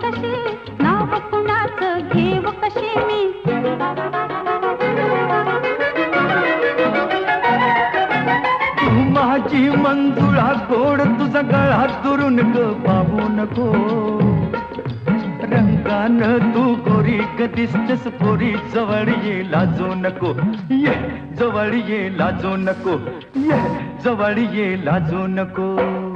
कशी नाव कुणाचं घेव कशी मी तू माझी मंजुळा गोड तुझा गळा दुरून ग पाहू नको रंगान तू गोरी ग दिसतेस पोरी जवळ ये लाजू नको ये जवळ ये लाजू नको ये जवळ ये लाजू नको